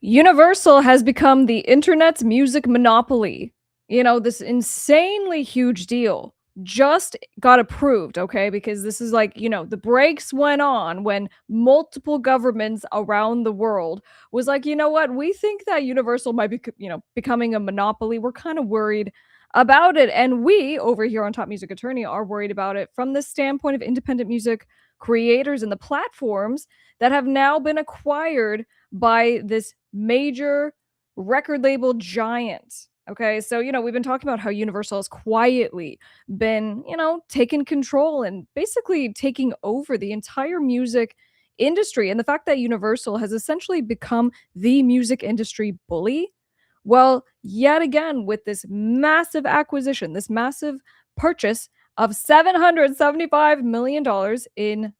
Universal has become the internet's music monopoly. This insanely huge deal just got approved, okay? Because this is like, the brakes went on when multiple governments around the world was like, you know what? We think that Universal might be, becoming a monopoly. We're kind of worried about it. And we over here on Top Music Attorney are worried about it from the standpoint of independent music creators and the platforms that have now been acquired by this major record label giant. Okay, so we've been talking about how Universal has quietly been, taking control and basically taking over the entire music industry. And the fact that Universal has essentially become the music industry bully. Well, yet again, with this massive acquisition, this massive purchase of $775 million in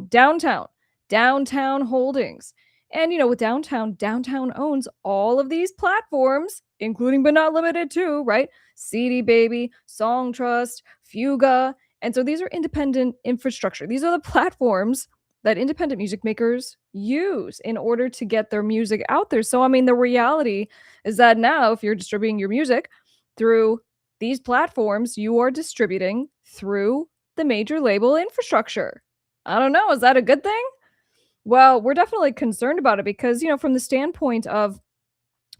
downtown holdings. And with downtown owns all of these platforms, including but not limited to, right? CD Baby, Song Trust, Fuga. And so these are independent infrastructure. These are the platforms that independent music makers use in order to get their music out there. So, I mean, the reality is that now, if you're distributing your music through these platforms, you are distributing through the major label infrastructure. I don't know. Is that a good thing? Well, we're definitely concerned about it because, from the standpoint of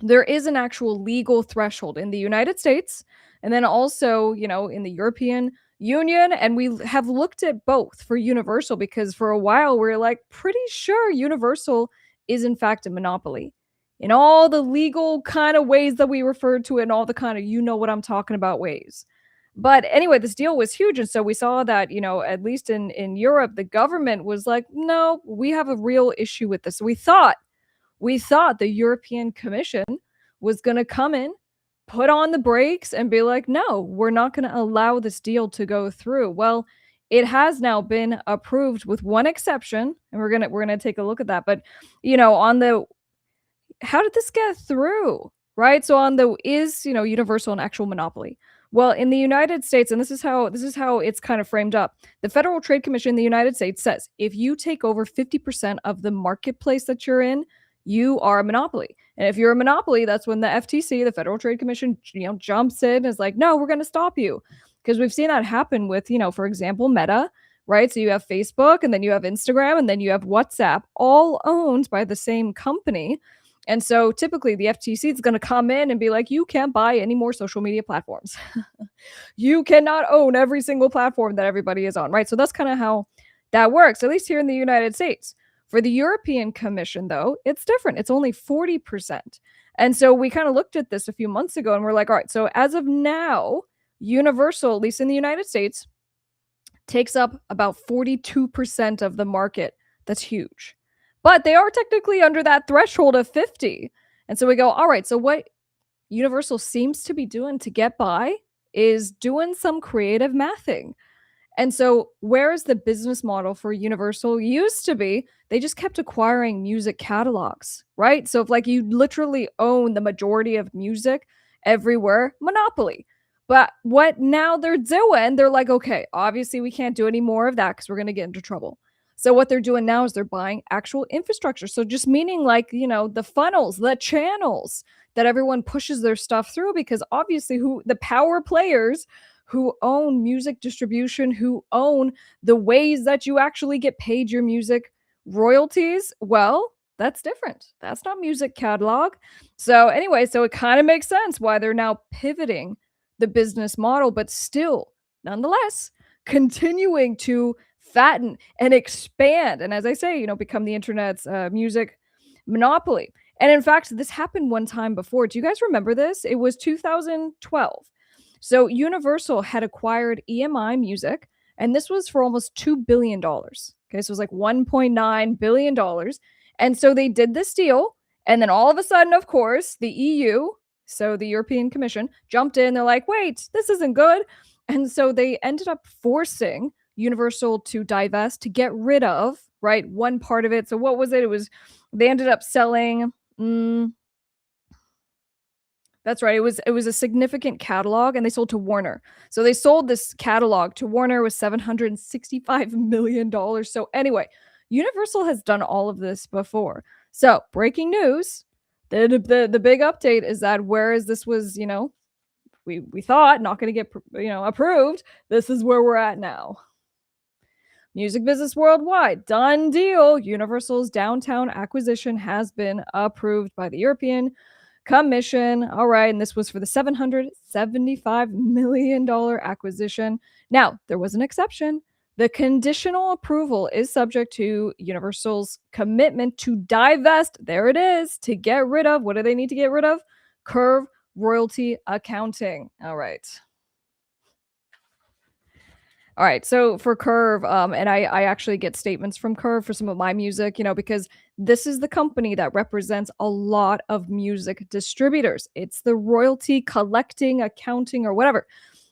there is an actual legal threshold in the United States and then also, in the European Union. And we have looked at both for Universal because for a while we're like pretty sure Universal is in fact a monopoly in all the legal kind of ways that we referred to it and all the kind of what I'm talking about ways. But anyway, this deal was huge. And so we saw that, at least in Europe, the government was like, no, we have a real issue with this. So we thought the European Commission was going to come in, put on the brakes, and be like, no, we're not going to allow this deal to go through. Well, it has now been approved with one exception, and we're gonna take a look at that. But on the how did this get through? Right? So on the is, Universal an actual monopoly? Well, in the United States, and this is how it's kind of framed up. The Federal Trade Commission in the United States says if you take over 50% of the marketplace that you're in, you are a monopoly. And if you're a monopoly, that's when the FTC, the Federal Trade Commission, jumps in and is like, no, we're going to stop you. Because we've seen that happen with, for example, Meta, right? So you have Facebook and then you have Instagram and then you have WhatsApp, all owned by the same company. And so typically the FTC is going to come in and be like, you can't buy any more social media platforms. You cannot own every single platform that everybody is on, right? So that's kind of how that works, at least here in the United States. For the European Commission, though, it's different. It's only 40%. And so we kind of looked at this a few months ago and we're like, all right, so as of now, Universal, at least in the United States, takes up about 42% of the market. That's huge. But they are technically under that threshold of 50. And so we go, all right, so what Universal seems to be doing to get by is doing some creative mathing. And so whereas the business model for Universal used to be, they just kept acquiring music catalogs, right? So if like you literally own the majority of music everywhere, monopoly. But what now they're doing, they're like, okay, obviously we can't do any more of that because we're going to get into trouble. So what they're doing now is they're buying actual infrastructure. So just meaning like, the funnels, the channels that everyone pushes their stuff through, because obviously who the power players who own music distribution, who own the ways that you actually get paid your music royalties, well, that's different. That's not music catalog. So anyway, so it kind of makes sense why they're now pivoting the business model, but still, nonetheless, continuing to fatten and expand. And as I say, become the internet's music monopoly. And in fact, this happened one time before. Do you guys remember this? It was 2012. So Universal had acquired EMI Music, and this was for almost $2 billion. Okay, so it was like $1.9 billion. And so they did this deal. And then all of a sudden, of course, the EU, so the European Commission, jumped in. They're like, wait, this isn't good. And so they ended up forcing Universal to divest, to get rid of, right, one part of it. So what was it? They ended up selling... That's right. It was a significant catalog, and they sold to Warner. So they sold this catalog to Warner with $765 million. So anyway, Universal has done all of this before. So breaking news, The big update is that whereas this was, we thought not gonna get approved, this is where we're at now. Music business worldwide, done deal. Universal's downtown acquisition has been approved by the European Commission. All right, and this was for the $775 million acquisition. Now, there was an exception. The conditional approval is subject to Universal's commitment to divest. There it is, to get rid of. What do they need to get rid of? Curve royalty accounting. All right. All right. So for Curve, and I actually get statements from Curve for some of my music, because this is the company that represents a lot of music distributors. It's the royalty collecting, accounting, or whatever.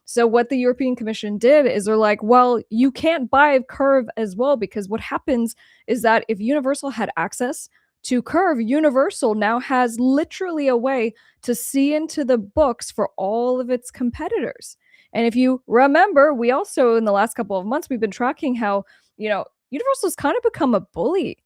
So what the European Commission did is they're like, well, you can't buy Curve as well, because what happens is that if Universal had access to Curve, Universal now has literally a way to see into the books for all of its competitors. And if you remember, we also, in the last couple of months, we've been tracking how, Universal's kind of become a bully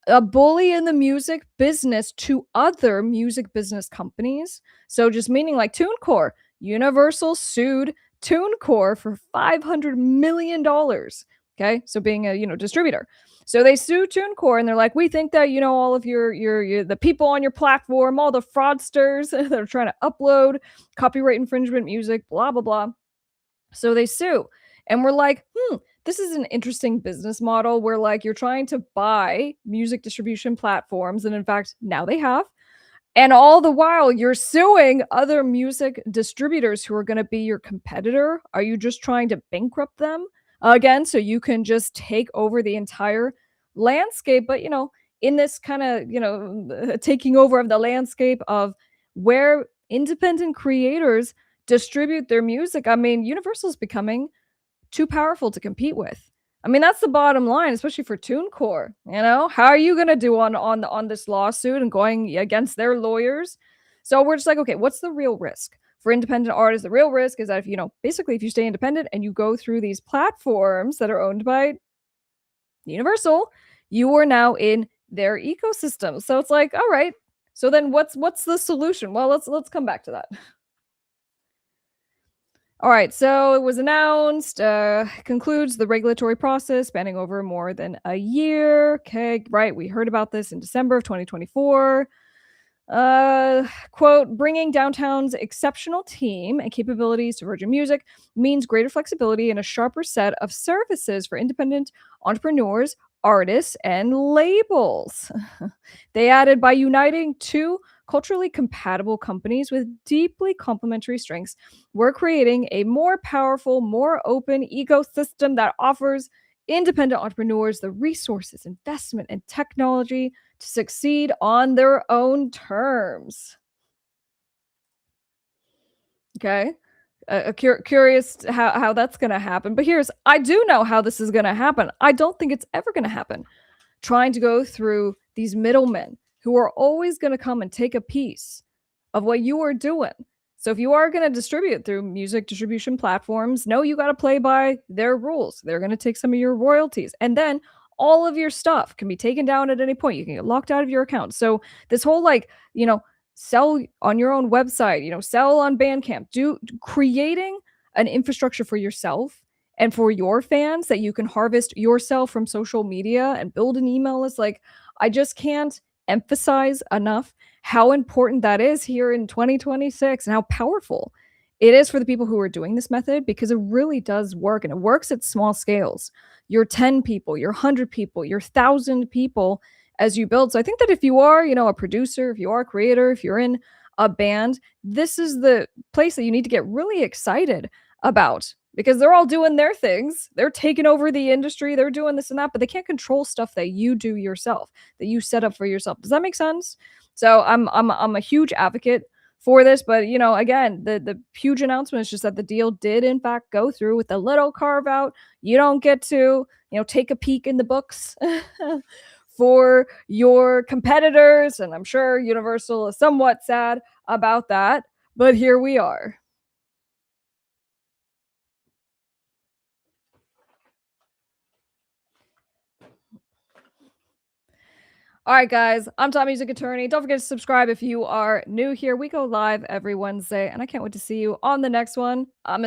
in the music business to other music business companies. So just meaning like TuneCore, Universal sued TuneCore for $500 million. Okay. So being a, distributor. So they sue TuneCore and they're like, we think that, all of the people on your platform, all the fraudsters that are trying to upload copyright infringement music, blah, blah, blah. So they sue. And we're like, this is an interesting business model where like you're trying to buy music distribution platforms. And in fact, now they have. And all the while you're suing other music distributors who are going to be your competitor. Are you just trying to bankrupt them again so you can just take over the entire landscape? But, in this kind of, taking over of the landscape of where independent creators distribute their music, I mean, Universal's becoming too powerful to compete with. I mean, that's the bottom line, especially for TuneCore. How are you gonna do on this lawsuit and going against their lawyers? So we're just like, okay, what's the real risk for independent artists? The real risk is that if basically if you stay independent and you go through these platforms that are owned by Universal, you are now in their ecosystem. So it's like, all right. So then what's the solution? Well, let's come back to that. All right, so it was announced, concludes the regulatory process spanning over more than a year. Okay, right. We heard about this in December of 2024. Quote, bringing downtown's exceptional team and capabilities to Virgin Music means greater flexibility and a sharper set of services for independent entrepreneurs, artists, and labels. They added by uniting two culturally compatible companies with deeply complementary strengths, we're creating a more powerful, more open ecosystem that offers independent entrepreneurs the resources, investment, and technology to succeed on their own terms. Okay. Curious how that's going to happen. But I do know how this is going to happen. I don't think it's ever going to happen. Trying to go through these middlemen who are always going to come and take a piece of what you are doing. So if you are going to distribute through music distribution platforms, no, you got to play by their rules. They're going to take some of your royalties. And then all of your stuff can be taken down at any point. You can get locked out of your account. So this whole sell on your own website, sell on Bandcamp, creating an infrastructure for yourself and for your fans that you can harvest yourself from social media and build an email list. Like, I just can't emphasize enough how important that is here in 2026 and how powerful it is for the people who are doing this method, because it really does work, and it works at small scales. Your 10 people, your 100 people, your 1,000 people as you build. So I think that if you are, a producer, if you are a creator, if you're in a band, this is the place that you need to get really excited about, because they're all doing their things. They're taking over the industry. They're doing this and that, but they can't control stuff that you do yourself, that you set up for yourself. Does that make sense? So I'm a huge advocate for this, but again, the huge announcement is just that the deal did in fact go through with a little carve out. You don't get to, take a peek in the books for your competitors, and I'm sure Universal is somewhat sad about that, but here we are. All right, guys, I'm Top Music Attorney. Don't forget to subscribe if you are new here. We go live every Wednesday, and I can't wait to see you on the next one. I'm